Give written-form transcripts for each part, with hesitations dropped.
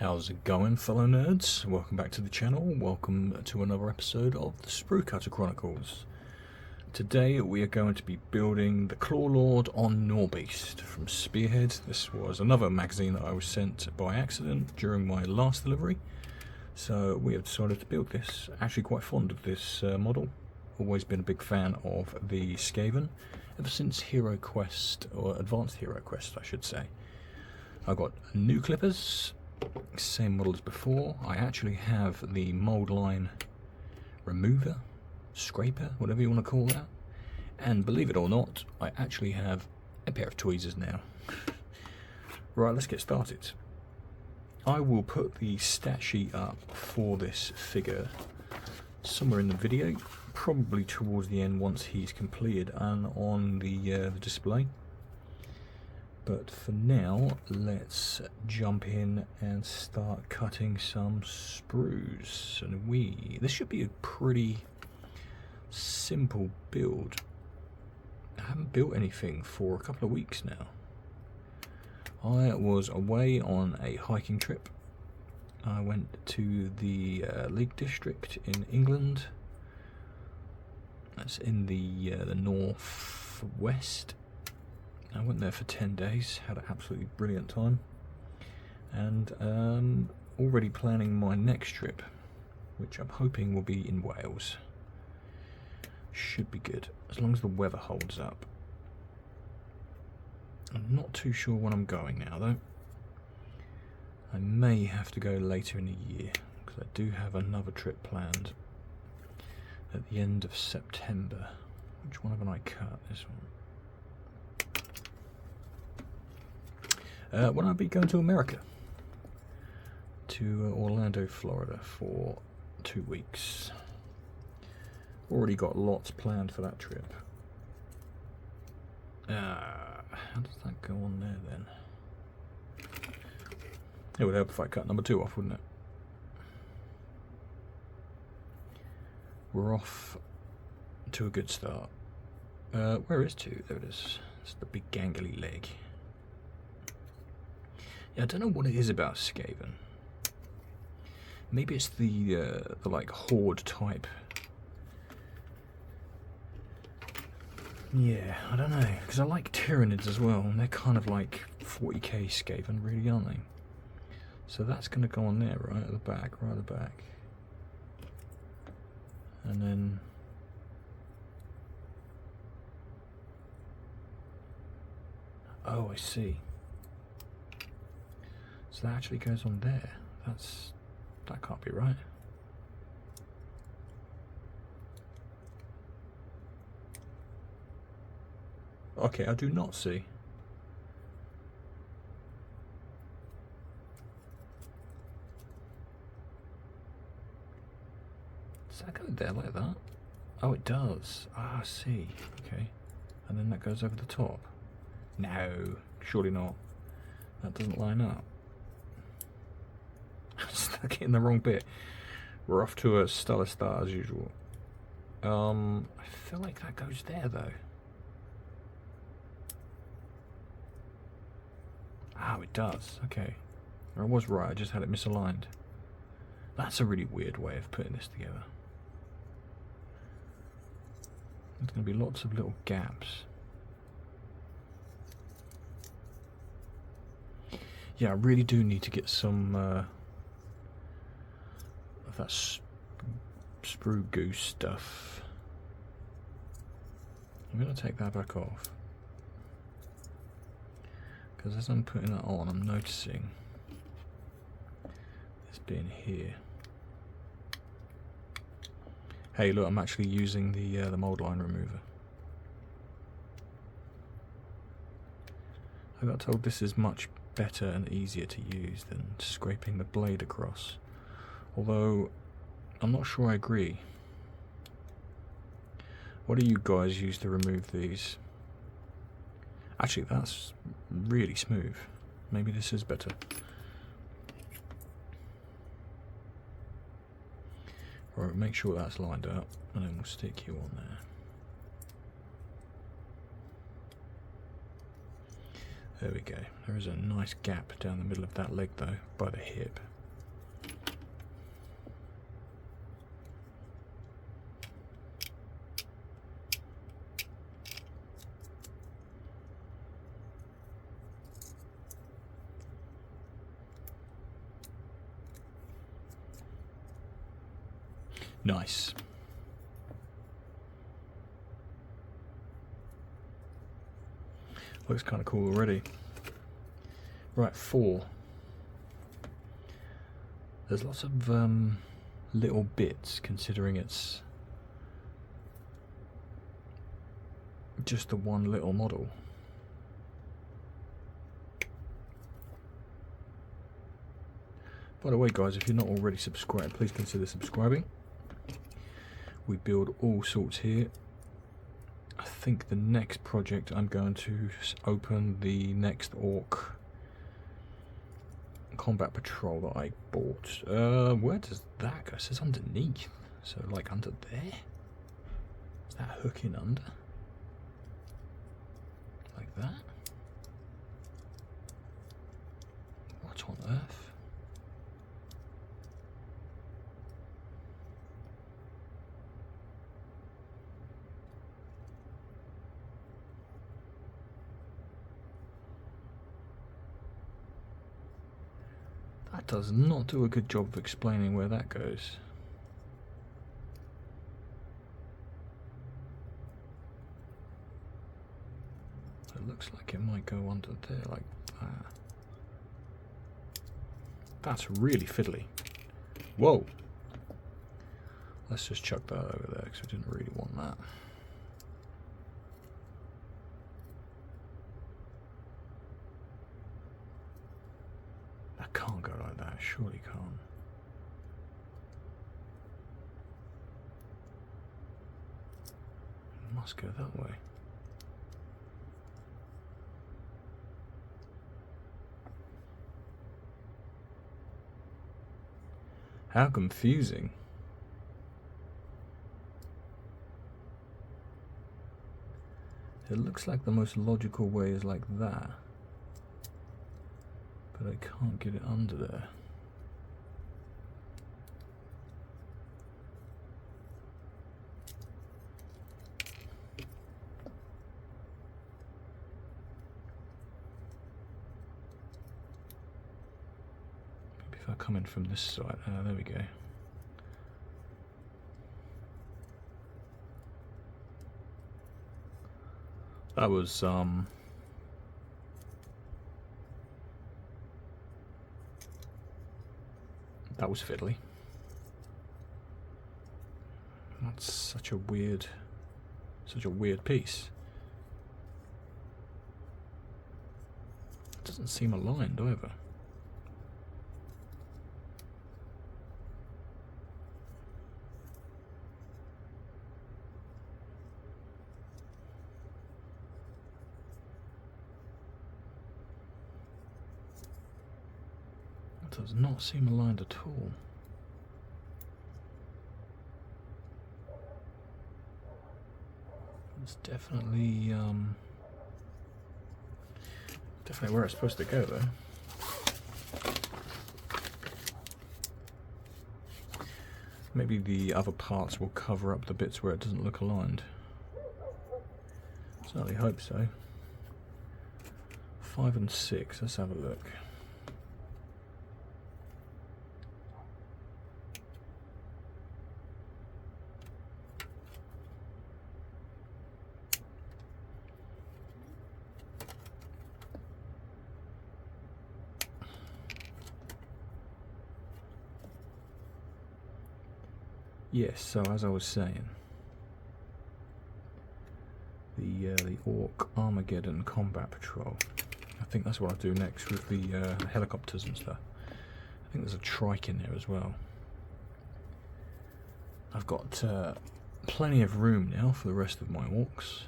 How's it going, fellow nerds? Welcome back to the channel. Welcome to another episode of the Sprue Chronicles. Today we are going to be building the Claw Lord on Gnaw from Spearhead. This was another magazine that I was sent by accident during my last delivery, so we have decided to build this. Actually quite fond of this model. Always been a big fan of the Skaven ever since Hero Quest, or Advanced Hero Quest I should say. I've got new clippers, same model as before. I actually have the mold line remover, scraper, whatever you want to call that. And believe it or not, I actually have a pair of tweezers now. Right, let's get started. I will put the stat sheet up for this figure somewhere in the video, probably towards the end once he's completed and on the display. But for now, let's jump in and start cutting some sprues. And this should be a pretty simple build. I haven't built anything for a couple of weeks now. I was away on a hiking trip. I went to the Lake District in England. That's in the northwest. I went there for 10 days, had an absolutely brilliant time, and already planning my next trip, which I'm hoping will be in Wales. Should be good, as long as the weather holds up. I'm not too sure when I'm going now though. I may have to go later in the year, because I do have another trip planned at the end of September. Which one have I cut? This one. When I'll be going to America, to Orlando, Florida for 2 weeks. Already got lots planned for that trip. How does that go on there then? It would help if I cut number 2 off, wouldn't it? We're off to a good start. Where is 2? There it is. It's the big gangly leg. Yeah, I don't know what it is about Skaven. Maybe it's the like horde type. Yeah, I don't know, because I like Tyranids as well, and they're kind of like 40k Skaven, really, aren't they? So that's going to go on there, right at the back, right at the back. And then oh, I see. So that actually goes on there. That can't be right. Okay, I do not see. Does that go there like that? Oh, it does. Ah, I see. Okay. And then that goes over the top. No, surely not. That doesn't line up. Stuck it in the wrong bit. We're off to a stellar start as usual. I feel like that goes there though. Oh, it does. Okay. I was right, I just had it misaligned. That's a really weird way of putting this together. There's going to be lots of little gaps. Yeah, I really do need to get some of that sprue goose stuff. I'm going to take that back off, because as I'm putting that on, I'm noticing this being here. Hey, look, I'm actually using the mold line remover. I got told this is much better and easier to use than scraping the blade across, although I'm not sure I agree. What do you guys use to remove these? Actually, that's really smooth. Maybe this is better. Right, make sure that's lined up, and then we'll stick you on there. There we go. There is a nice gap down the middle of that leg though, by the hip. Nice. Looks kind of cool already. Right, 4. There's lots of little bits, considering it's just the one little model. By the way, guys, if you're not already subscribed, please consider subscribing. We build all sorts here. I think the next project I'm going to open the next orc combat patrol that I bought. Where does that go? It says underneath. So like under there? Is that hooking under? Like that? What on earth? That does not do a good job of explaining where that goes. It looks like it might go under there like that. That's really fiddly. Whoa! Let's just chuck that over there because we didn't really want that. That can't go like that, surely can't. It must go that way. How confusing. It looks like the most logical way is like that. But I can't get it under there. Maybe if I come in from this side. There we go. That was fiddly. That's such a weird piece. It doesn't seem aligned either. It does not seem aligned at all. It's definitely where it's supposed to go, though. Maybe the other parts will cover up the bits where it doesn't look aligned. Certainly hope so. 5 and 6, let's have a look. Yes, so as I was saying, the Orc Armageddon Combat Patrol. I think that's what I'll do next with the helicopters and stuff. I think there's a trike in there as well. I've got plenty of room now for the rest of my orcs.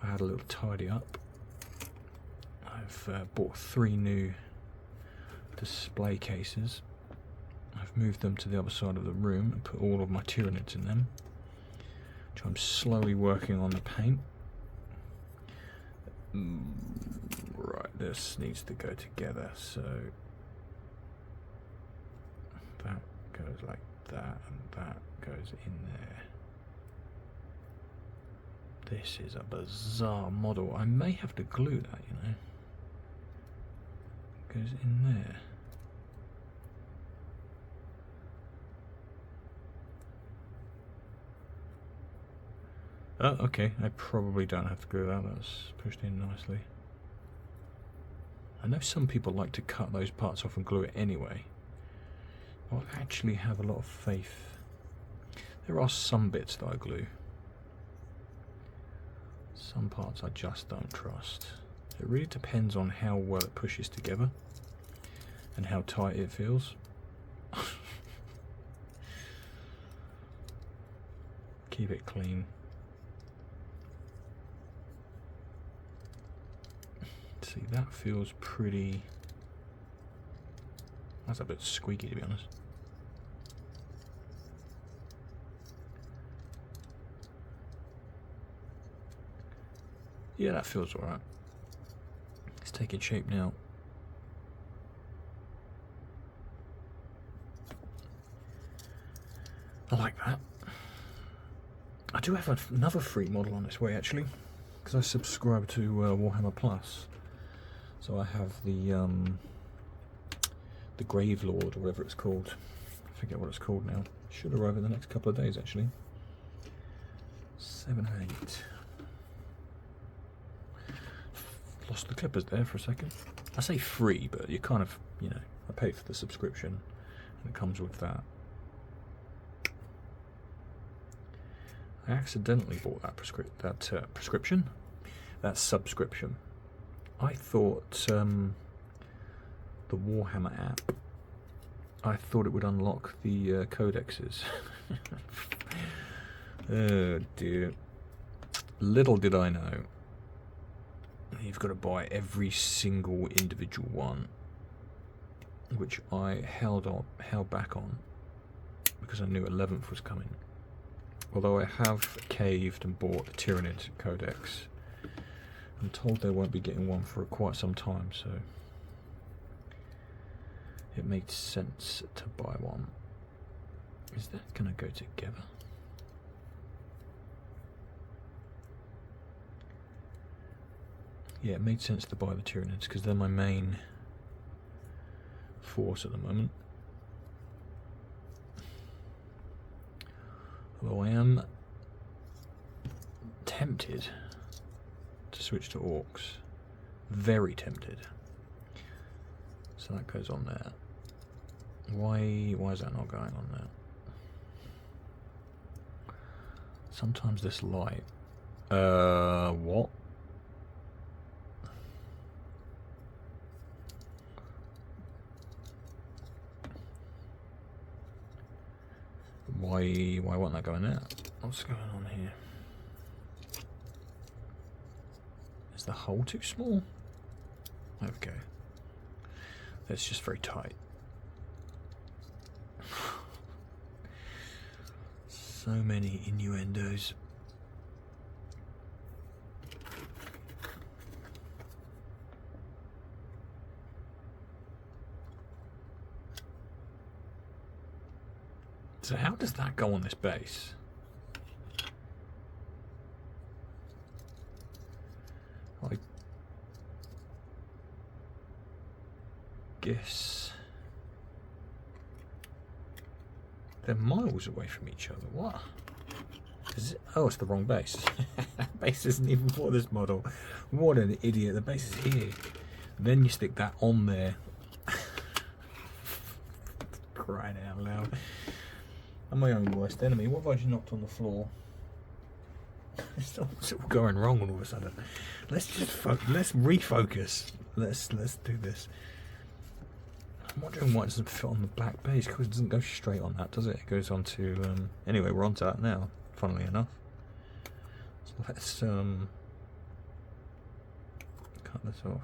I had a little tidy up. I've bought 3 new display cases. I've moved them to the other side of the room and put all of my Tyranids in them, which I'm slowly working on the paint. Right, this needs to go together, so that goes like that and that goes in there. This is a bizarre model. I may have to glue that, you know. It goes in there. Oh, okay, I probably don't have to glue that. That's pushed in nicely. I know some people like to cut those parts off and glue it anyway. I actually have a lot of faith. There are some bits that I glue. Some parts I just don't trust. It really depends on how well it pushes together and how tight it feels. Keep it clean. See, that feels pretty... That's a bit squeaky, to be honest. Yeah, that feels alright. It's taking shape now. I like that. I do have another free model on its way, actually, because I subscribe to Warhammer Plus. So I have the Grave Lord, or whatever it's called. I forget what it's called now. Should arrive in the next couple of days, actually. 7 and 8. Lost the clippers there for a second. I say free, but you kind of, you know, I pay for the subscription, and it comes with that. I accidentally bought that subscription. I thought the Warhammer app, I thought it would unlock the codexes. Oh dear. Little did I know. You've got to buy every single individual one, which I held back on because I knew 11th was coming. Although I have caved and bought the Tyrannid Codex. I'm told they won't be getting one for quite some time, so it makes sense to buy one. Is that going to go together? Yeah, it made sense to buy the Tyranids because they're my main force at the moment. Although I am tempted to switch to orcs. Very tempted. So that goes on there. Why is that not going on there? Sometimes this light. What? Why won't that go in there? What's going on here? Is the hole too small? There we go. That's just very tight. So many innuendos. So how does that go on this base? I guess they're miles away from each other. What? Is it? Oh, it's the wrong base. Base isn't even for this model. What an idiot. The base is here. Then you stick that on there. Crying out loud. I'm my own worst enemy. What have I just knocked on the floor? It's all going wrong all of a sudden. Let's just let's refocus. Let's do this. I'm wondering why it doesn't fit on the black base, because it doesn't go straight on that, does it? It goes on to anyway, we're on to that now, funnily enough. So let's cut this off.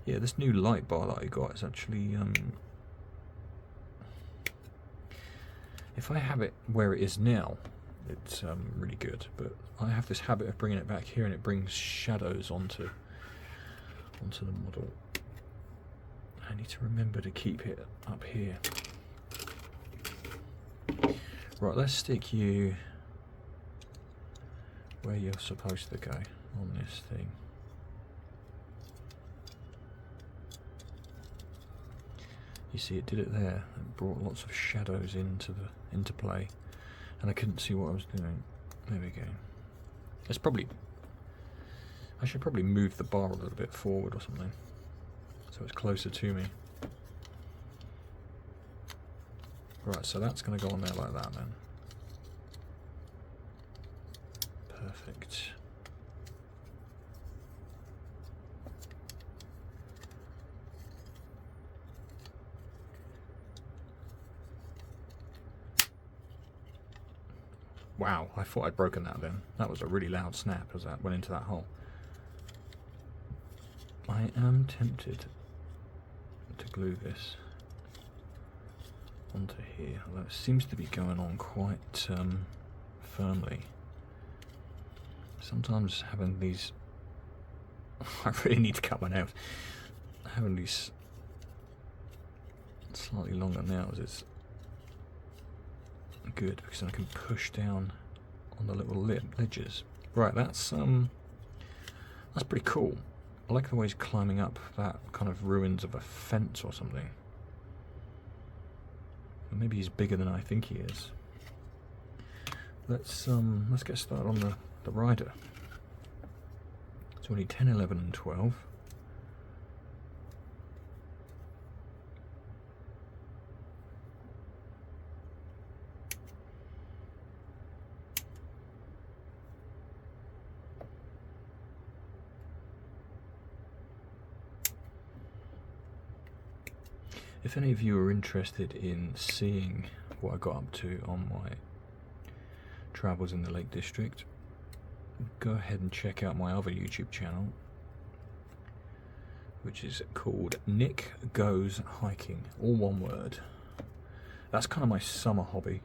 Yeah, this new light bar that I got is actually if I have it where it is now, it's really good, but I have this habit of bringing it back here, and it brings shadows onto the model. I need to remember to keep it up here. Right, let's stick you where you're supposed to go on this thing. You see, it did it there. It brought lots of shadows into play, and I couldn't see what I was doing. There we go. It's probably... I should probably move the bar a little bit forward or something, so it's closer to me. Right, so that's going to go on there like that then. Perfect. Wow, I thought I'd broken that then. That was a really loud snap as that went into that hole. I am tempted to glue this onto here, although it seems to be going on quite firmly. Sometimes having these... I really need to cut my nails. Having these slightly longer nails is good, because then I can push down on the little ledges. Right, that's pretty cool. I like the way he's climbing up that kind of ruins of a fence or something. Or maybe he's bigger than I think he is. Let's get started on the rider. So we need 10, 11 and 12. If any of you are interested in seeing what I got up to on my travels in the Lake District, go ahead and check out my other YouTube channel, which is called Nick Goes Hiking, all one word. That's kind of my summer hobby.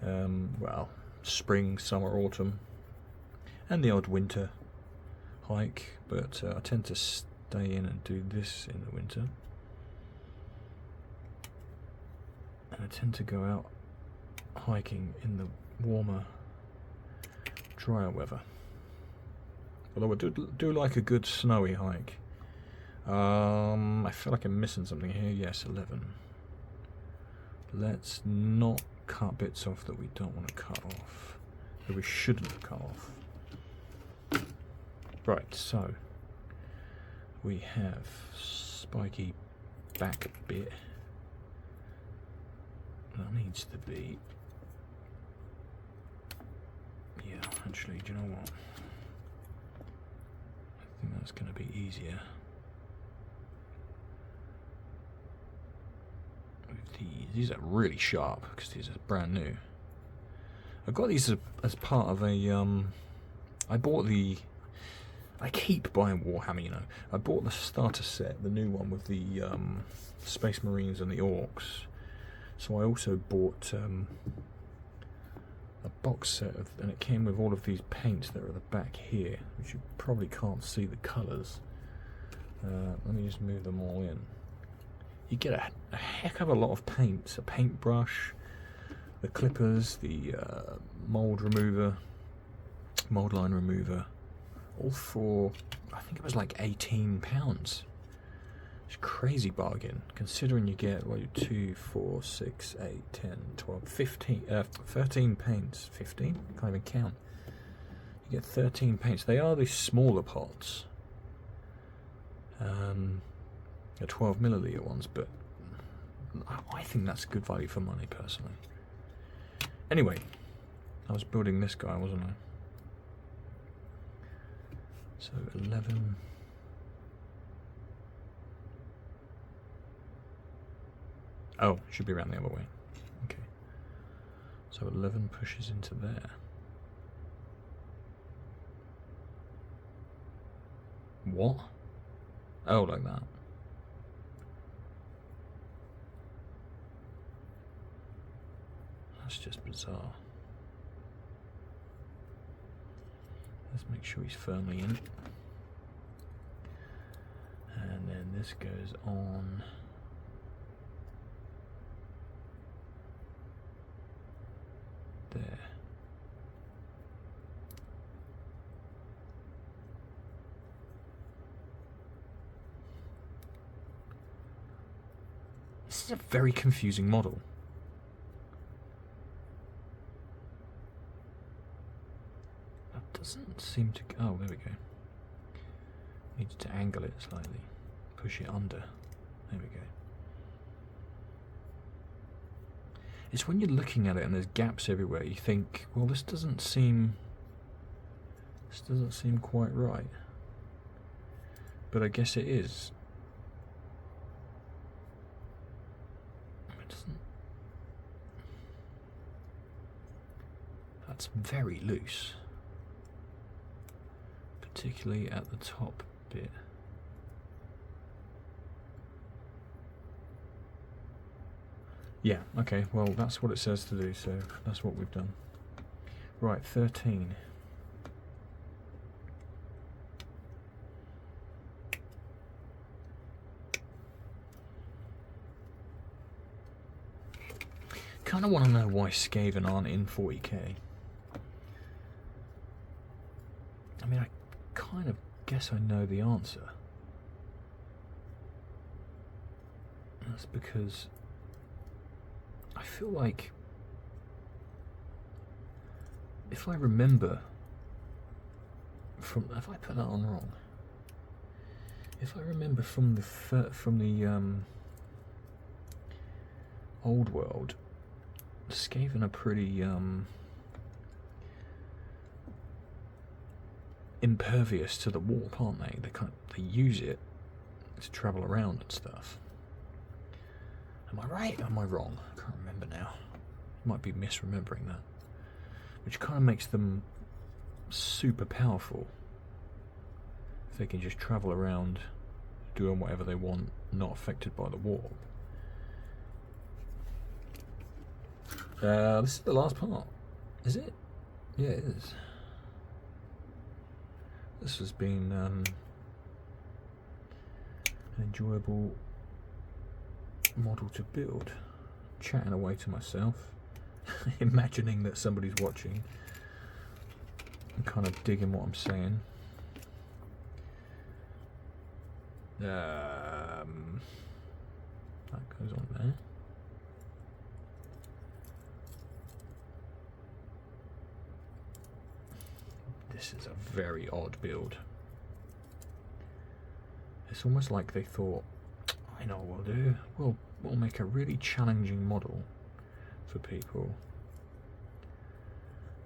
Well, spring, summer, autumn, and the odd winter hike, but I tend to stay in and do this in the winter. And I tend to go out hiking in the warmer, drier weather. Although I do like a good snowy hike. I feel like I'm missing something here. Yes, 11. Let's not cut bits off that we don't want to cut off, that we shouldn't have cut off. Right, so we have spiky back bit. That needs to be... Yeah, actually, do you know what? I think that's going to be easier. With these are really sharp because these are brand new. I got these as part of a... I bought the... I keep buying Warhammer, you know. I bought the starter set, the new one with the Space Marines and the Orcs. So I also bought a box set of, and it came with all of these paints that are at the back here, which you probably can't see the colours. Let me just move them all in. You get a heck of a lot of paints, a paintbrush, the clippers, the mould remover, mould line remover, all for, I think it was like £18. It's a crazy bargain, considering you get, well, 2, 4, 6, 8, 10, 12, 15, 13 paints. 15? Can't even count. You get 13 paints. They are the smaller pots. The 12 milliliter ones, but I think that's good value for money, personally. Anyway, I was building this guy, wasn't I? So 11... Oh, should be around the other way. Okay. So 11 pushes into there. What? Oh, like that. That's just bizarre. Let's make sure he's firmly in. And then this goes on. There. This is a very confusing model. doesn't seem to... Oh, there we go. Need to angle it slightly. Push it under. There we go. It's when you're looking at it and there's gaps everywhere, you think, well, this doesn't seem quite right. But I guess it is. It doesn't... That's very loose. Particularly at the top bit. Yeah, okay, well that's what it says to do, so that's what we've done. Right, 13. Kind of want to know why Skaven aren't in 40k. I mean, I kind of guess I know the answer. That's because I feel like, if I remember from, have I put that on wrong? If I remember from the old world, Skaven are pretty impervious to the warp, aren't they? They use it to travel around and stuff. Am I right or am I wrong? I can't remember now. Might be misremembering that. Which kind of makes them super powerful. If they can just travel around doing whatever they want, not affected by the warp. This is the last part. Is it? Yeah, it is. This has been an enjoyable model to build. Chatting away to myself, imagining that somebody's watching, and kind of digging what I'm saying. That goes on there. This is a very odd build. It's almost like they thought, I know what we'll do. We'll make a really challenging model for people.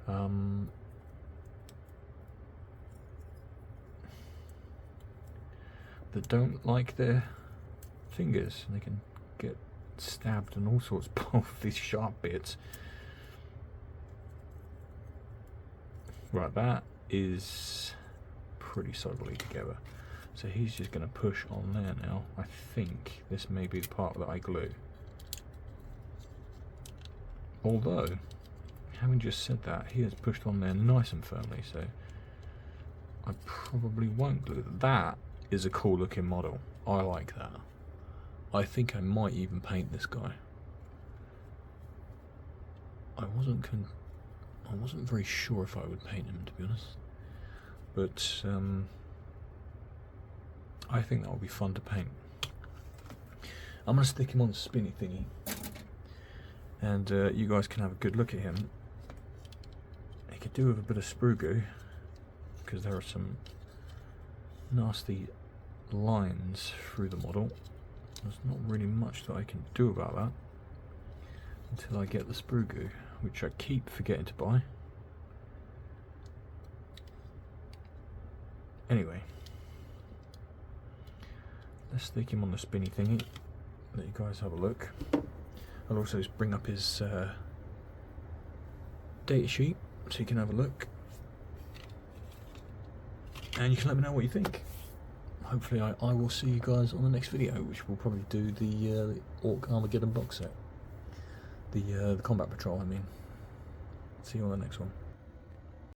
That don't like their fingers. They can get stabbed and all sorts of these sharp bits. Right, that is pretty solidly together. So he's just going to push on there now. I think this may be the part that I glue. Although, having just said that, he has pushed on there nice and firmly, so I probably won't glue that. That is a cool looking model. I like that. I think I might even paint this guy. I wasn't very sure if I would paint him, to be honest. But I think that would be fun to paint. I'm going to stick him on the spinny thingy, and you guys can have a good look at him. He could do with a bit of sprue goo, because there are some nasty lines through the model. There's not really much that I can do about that until I get the sprue goo, which I keep forgetting to buy. Anyway, let's stick him on the spinny thingy, let you guys have a look. I'll also just bring up his data sheet so you can have a look, and you can let me know what you think. Hopefully I will see you guys on the next video, which will probably do the Orc Armageddon box set. The combat patrol, I mean. See you on the next one.